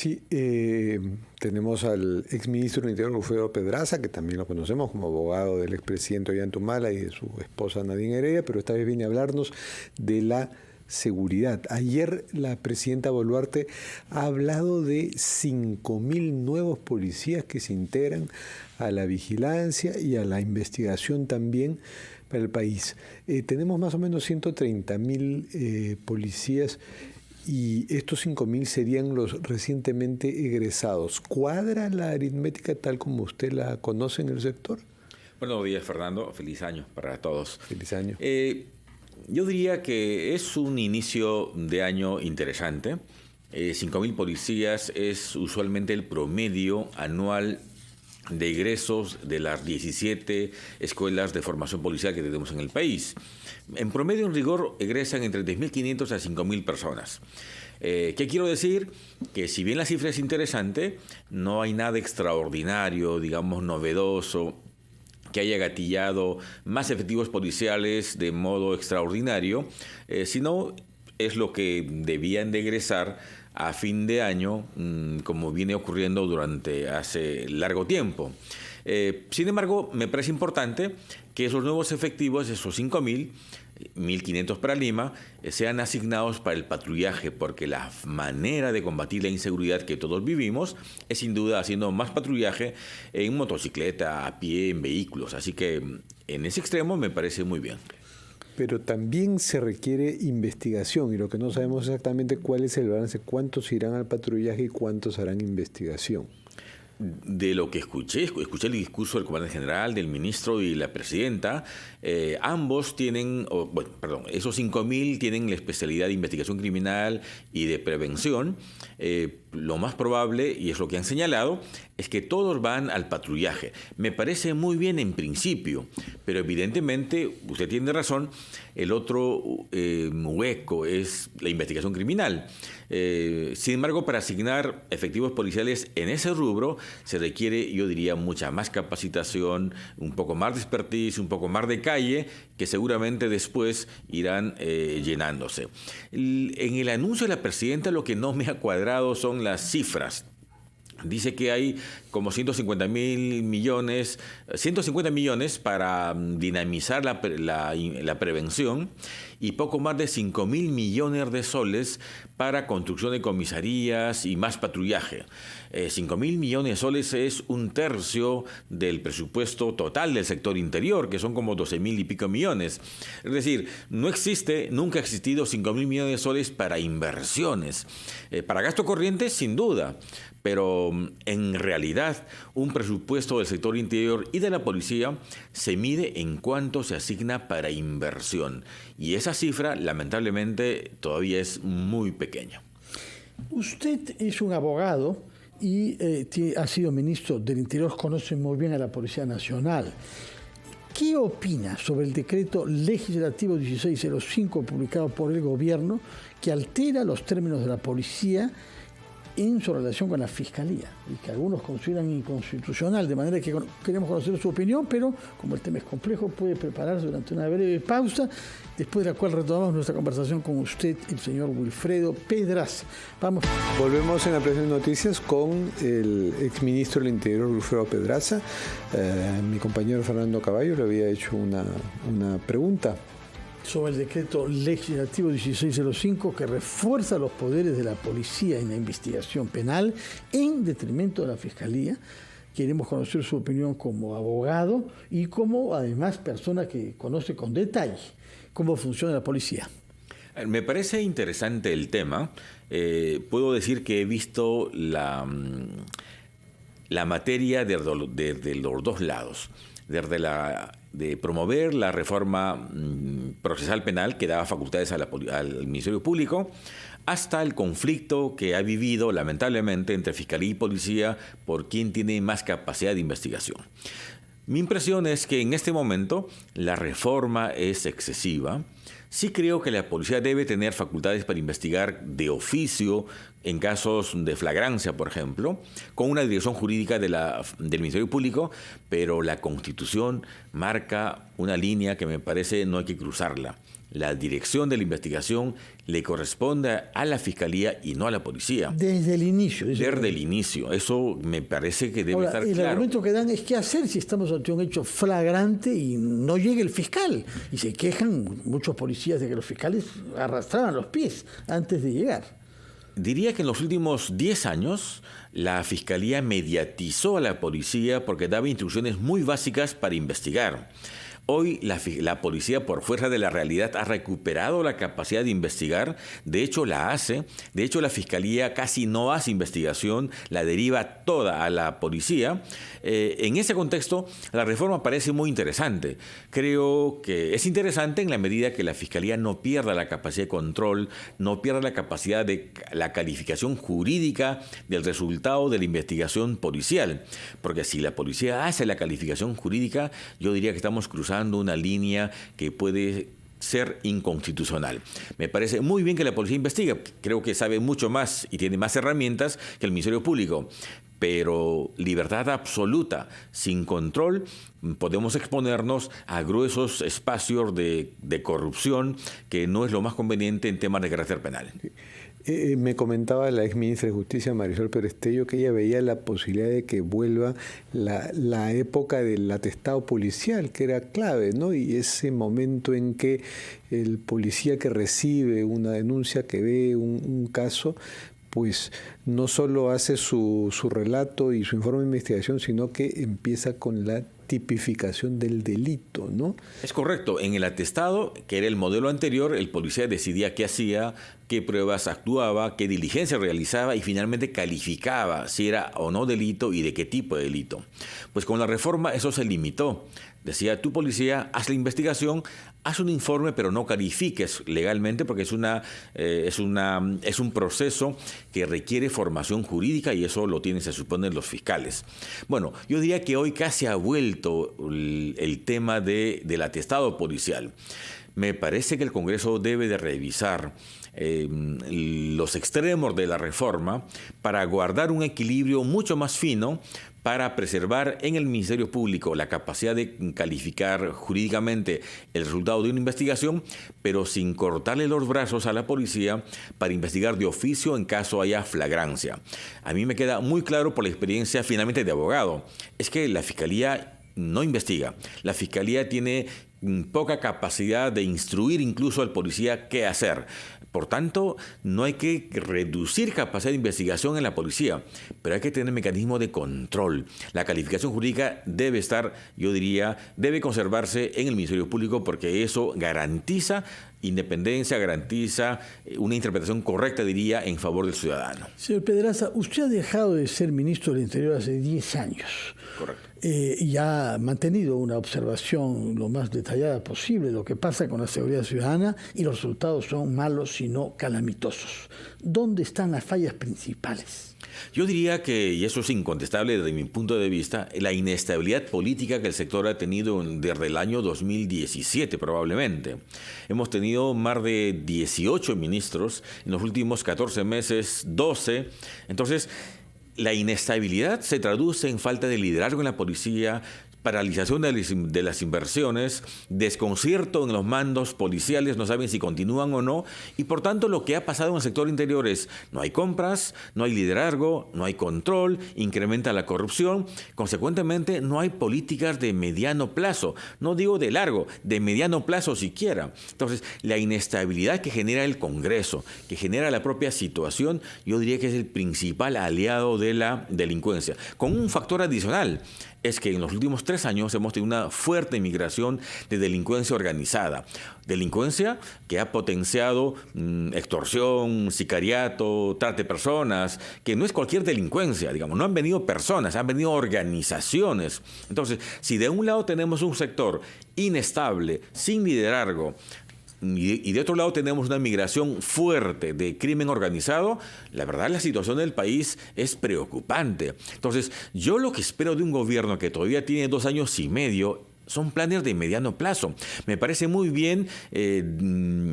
Sí, tenemos al exministro del Interior, Wilfredo Pedraza, que también lo conocemos como abogado del expresidente Ollanta y de su esposa Nadine Heredia, pero esta vez viene a hablarnos de la seguridad. Ayer la presidenta Boluarte ha hablado de 5.000 nuevos policías que se integran a la vigilancia y a la investigación también para el país. Tenemos más o menos 130.000 policías y estos 5.000 serían los recientemente egresados. ¿Cuadra la aritmética tal como usted la conoce en el sector? Buenos días, Fernando. Feliz año para todos. Feliz año. Yo diría que es un inicio de año interesante. 5.000 policías es usualmente el promedio anual de egresos de las 17 escuelas de formación policial que tenemos en el país. En promedio, en rigor, egresan entre 3.500 a 5.000 personas. ¿Qué quiero decir? Que si bien la cifra es interesante, no hay nada extraordinario, digamos, novedoso, que haya gatillado más efectivos policiales de modo extraordinario, sino es lo que debían de egresar a fin de año, como viene ocurriendo durante hace largo tiempo. Sin embargo, me parece importante que esos nuevos efectivos, esos 5.000, 1.500 para Lima, sean asignados para el patrullaje, porque la manera de combatir la inseguridad que todos vivimos es sin duda haciendo más patrullaje en motocicleta, a pie, en vehículos. Así que en ese extremo me parece muy bien. Pero también se requiere investigación y lo que no sabemos exactamente cuál es el balance, cuántos irán al patrullaje y cuántos harán investigación. De lo que escuché el discurso del comandante general, del ministro y la presidenta, ambos tienen, esos 5.000 tienen la especialidad de investigación criminal y de prevención. Lo más probable, y es lo que han señalado, es que todos van al patrullaje. Me parece muy bien en principio, pero evidentemente, usted tiene razón, el otro hueco es la investigación criminal. Sin embargo, para asignar efectivos policiales en ese rubro se requiere, yo diría, mucha más capacitación, un poco más de expertise, un poco más de calle, que seguramente después irán llenándose. En el anuncio de la presidenta lo que no me ha cuadrado son las cifras. Dice que hay como 150 millones para dinamizar la prevención y poco más de 5.000 millones de soles para construcción de comisarías y más patrullaje. 5.000 millones de soles es un tercio del presupuesto total del sector interior, que son como 12.000 y pico millones. Es decir, nunca ha existido 5.000 millones de soles para inversiones. Para gasto corriente, sin duda, pero en realidad un presupuesto del sector interior y de la policía se mide en cuánto se asigna para inversión. Y esa cifra, lamentablemente, todavía es muy pequeña. Usted es un abogado y ha sido ministro del Interior, conoce muy bien a la Policía Nacional. ¿Qué opina sobre el decreto legislativo 1605 publicado por el gobierno que altera los términos de la policía en su relación con la Fiscalía y que algunos consideran inconstitucional, de manera que queremos conocer su opinión, pero como el tema es complejo, puede prepararse durante una breve pausa, después de la cual retomamos nuestra conversación con usted, el señor Wilfredo Pedraza. Vamos. Volvemos en la presente noticias con el exministro del Interior, Wilfredo Pedraza. Mi compañero Fernando Caballo le había hecho una pregunta sobre el decreto legislativo 1605 que refuerza los poderes de la policía en la investigación penal en detrimento de la Fiscalía. Queremos conocer su opinión como abogado y como, además, persona que conoce con detalle cómo funciona la policía. Me parece interesante el tema. Puedo decir que he visto la materia desde los dos lados. Desde de promover la reforma procesal penal que daba facultades al Ministerio Público, hasta el conflicto que ha vivido lamentablemente entre Fiscalía y Policía por quién tiene más capacidad de investigación. Mi impresión es que en este momento la reforma es excesiva. Sí creo que la policía debe tener facultades para investigar de oficio en casos de flagrancia, por ejemplo, con una dirección jurídica del Ministerio Público, pero la Constitución marca una línea que me parece no hay que cruzarla. la dirección de la investigación le corresponde a la Fiscalía y no a la policía. Desde el inicio. Desde el inicio. Eso me parece que debe estar claro. El argumento que dan es qué hacer si estamos ante un hecho flagrante y no llega el fiscal. Y se quejan muchos policías de que los fiscales arrastraban los pies antes de llegar. Diría que en los últimos 10 años la Fiscalía mediatizó a la policía porque daba instrucciones muy básicas para investigar. Hoy la policía, por fuerza de la realidad, ha recuperado la capacidad de investigar. De hecho, la hace. De hecho, la Fiscalía casi no hace investigación, la deriva toda a la policía. En ese contexto, la reforma parece muy interesante. Creo que es interesante en la medida que la Fiscalía no pierda la capacidad de control, no pierda la capacidad de la calificación jurídica del resultado de la investigación policial. Porque si la policía hace la calificación jurídica, yo diría que estamos cruzando una línea que puede ser inconstitucional. Me parece muy bien que la policía investigue. Creo que sabe mucho más y tiene más herramientas que el Ministerio Público. Pero libertad absoluta, sin control, podemos exponernos a gruesos espacios de corrupción que no es lo más conveniente en temas de carácter penal. Me comentaba la exministra de Justicia, Marisol Perestello, que ella veía la posibilidad de que vuelva la época del atestado policial, que era clave, ¿no? Y ese momento en que el policía que recibe una denuncia, que ve un caso, pues no solo hace su relato y su informe de investigación, sino que empieza con la tipificación del delito, ¿no? Es correcto. En el atestado, que era el modelo anterior, el policía decidía qué hacía, qué pruebas actuaba, qué diligencia realizaba y finalmente calificaba si era o no delito y de qué tipo de delito. Pues con la reforma eso se limitó. Decía, tú policía, haz la investigación, haz un informe, pero no califiques legalmente porque es un proceso que requiere formación jurídica y eso lo tienen, se supone, los fiscales. Bueno, yo diría que hoy casi ha vuelto el tema del atestado policial. Me parece que el Congreso debe de revisar los extremos de la reforma para guardar un equilibrio mucho más fino para preservar en el Ministerio Público la capacidad de calificar jurídicamente el resultado de una investigación, pero sin cortarle los brazos a la policía para investigar de oficio en caso haya flagrancia. A mí me queda muy claro por la experiencia finalmente de abogado, es que la Fiscalía no investiga. La Fiscalía tiene poca capacidad de instruir incluso al policía qué hacer. Por tanto, no hay que reducir capacidad de investigación en la policía, pero hay que tener mecanismo de control. La calificación jurídica debe estar, yo diría, debe conservarse en el Ministerio Público porque eso garantiza independencia, garantiza una interpretación correcta, diría, en favor del ciudadano. Señor Pedraza, usted ha dejado de ser ministro del Interior hace 10 años. Correcto. Y ha mantenido una observación lo más detallada posible de lo que pasa con la seguridad ciudadana y los resultados son malos, sino calamitosos. ¿Dónde están las fallas principales? Yo diría que, y eso es incontestable desde mi punto de vista, la inestabilidad política que el sector ha tenido desde el año 2017 probablemente. Hemos tenido más de 18 ministros, en los últimos 14 meses 12. Entonces, la inestabilidad se traduce en falta de liderazgo en la policía, paralización de las inversiones, desconcierto en los mandos policiales, no saben si continúan o no, y por tanto lo que ha pasado en el sector interior es no hay compras, no hay liderazgo, no hay control, incrementa la corrupción, consecuentemente no hay políticas de mediano plazo, no digo de largo, de mediano plazo siquiera. Entonces, la inestabilidad que genera el Congreso, que genera la propia situación, yo diría que es el principal aliado de la delincuencia, con un factor adicional. Es que en los últimos 3 años hemos tenido una fuerte migración de delincuencia organizada. Delincuencia que ha potenciado extorsión, sicariato, trata de personas, que no es cualquier delincuencia, digamos. No han venido personas, han venido organizaciones. Entonces, si de un lado tenemos un sector inestable, sin liderazgo, y de otro lado tenemos una migración fuerte de crimen organizado, la verdad la situación del país es preocupante. Entonces, yo lo que espero de un gobierno que todavía tiene 2 años y medio son planes de mediano plazo. Me parece muy bien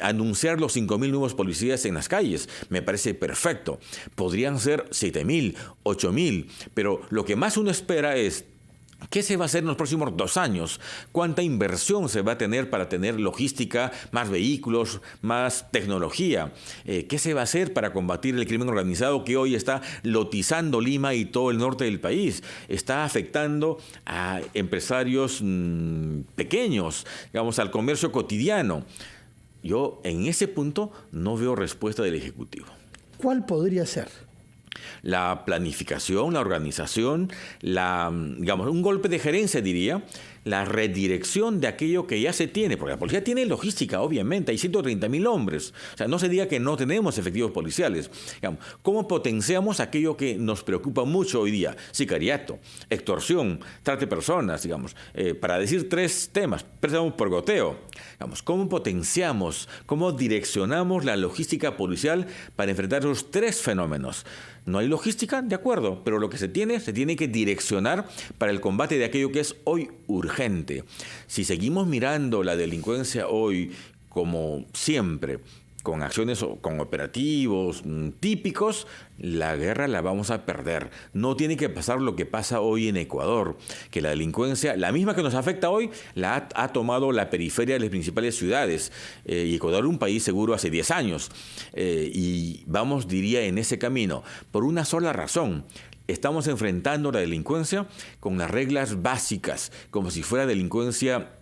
anunciar los 5.000 nuevos policías en las calles. Me parece perfecto. Podrían ser 7.000, 8.000, pero lo que más uno espera es ¿Qué se va a hacer en los próximos 2 años? ¿Cuánta inversión se va a tener para tener logística, más vehículos, más tecnología? ¿Qué se va a hacer para combatir el crimen organizado que hoy está lotizando Lima y todo el norte del país? Está afectando a empresarios pequeños, digamos, al comercio cotidiano. Yo en ese punto no veo respuesta del Ejecutivo. ¿Cuál podría ser? La planificación, la organización, digamos, un golpe de gerencia, diría, la redirección de aquello que ya se tiene, porque la policía tiene logística, obviamente, hay 130.000 hombres. O sea, no se diga que no tenemos efectivos policiales. Digamos, ¿cómo potenciamos aquello que nos preocupa mucho hoy día? Sicariato, extorsión, trata de personas, digamos. Para decir 3 temas, empezamos por goteo. Digamos, ¿cómo potenciamos, cómo direccionamos la logística policial para enfrentar esos 3 fenómenos? No hay logística, de acuerdo, pero lo que se tiene que direccionar para el combate de aquello que es hoy urgente. Si seguimos mirando la delincuencia hoy como siempre, con acciones, con operativos típicos, la guerra la vamos a perder. No tiene que pasar lo que pasa hoy en Ecuador, que la delincuencia, la misma que nos afecta hoy, la ha tomado la periferia de las principales ciudades. Y Ecuador es un país seguro hace 10 años. Y vamos, diría, en ese camino, por una sola razón. Estamos enfrentando la delincuencia con las reglas básicas, como si fuera delincuencia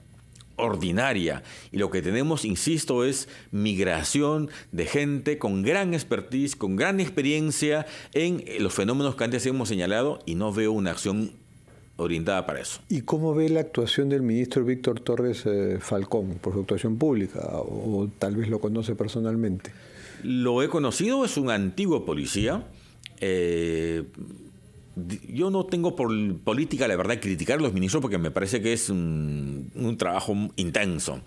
ordinaria, y lo que tenemos, insisto, es migración de gente con gran expertise, con gran experiencia en los fenómenos que antes hemos señalado, y no veo una acción orientada para eso. ¿Y cómo ve la actuación del ministro Víctor Torres Falcón por su actuación pública, o tal vez lo conoce personalmente? Lo he conocido, es un antiguo policía. Yo no tengo por política, la verdad, criticar a los ministros porque me parece que es un trabajo intenso.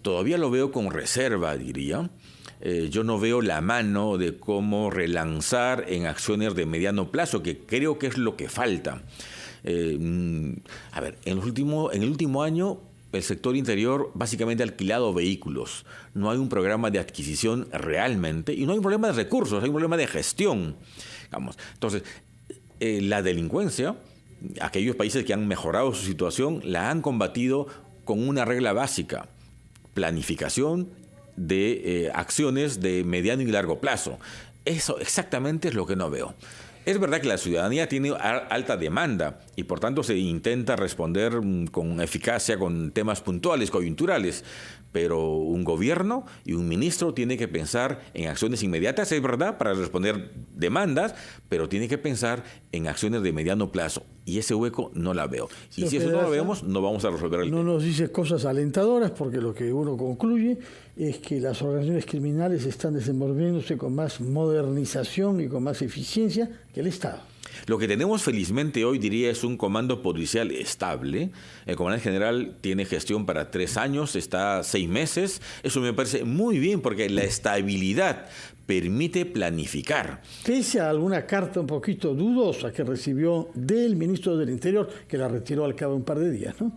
Todavía lo veo con reserva, diría. Yo no veo la mano de cómo relanzar en acciones de mediano plazo, que creo que es lo que falta. A ver, en el último año, el sector interior básicamente ha alquilado vehículos. No hay un programa de adquisición realmente, y no hay un problema de recursos, hay un problema de gestión. Digamos. Entonces, la delincuencia, aquellos países que han mejorado su situación, la han combatido con una regla básica: planificación de acciones de mediano y largo plazo. Eso exactamente es lo que no veo. Es verdad que la ciudadanía tiene alta demanda y por tanto se intenta responder con eficacia con temas puntuales, coyunturales, pero un gobierno y un ministro tiene que pensar en acciones inmediatas, es verdad, para responder demandas, pero tiene que pensar en acciones de mediano plazo, y ese hueco no la veo. Y si eso no lo vemos, no vamos a resolver el tema. No nos dice cosas alentadoras, porque lo que uno concluye es que las organizaciones criminales están desenvolviéndose con más modernización y con más eficiencia que el Estado. Lo que tenemos felizmente hoy, diría, es un comando policial estable. El comandante general tiene gestión para 3 años, está 6 meses. Eso me parece muy bien porque la estabilidad permite planificar. Pese a alguna carta un poquito dudosa que recibió del ministro del Interior, que la retiró al cabo de un par de días, ¿no?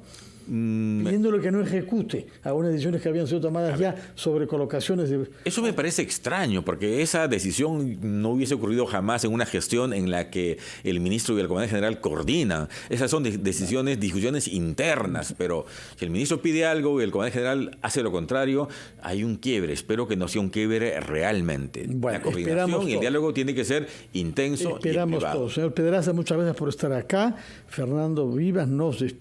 Pidiéndole que no ejecute algunas decisiones que habían sido tomadas ya sobre colocaciones de... Eso me parece extraño, porque esa decisión no hubiese ocurrido jamás en una gestión en la que el ministro y el comandante general coordinan. Esas son decisiones, discusiones internas, pero si el ministro pide algo y el comandante general hace lo contrario, hay un quiebre. Espero que no sea un quiebre realmente. Bueno, la coordinación y el diálogo tiene que ser intenso. Esperamos y privado. todo. Señor Pedraza, muchas gracias por estar acá. Fernando Vivas, nos despedimos.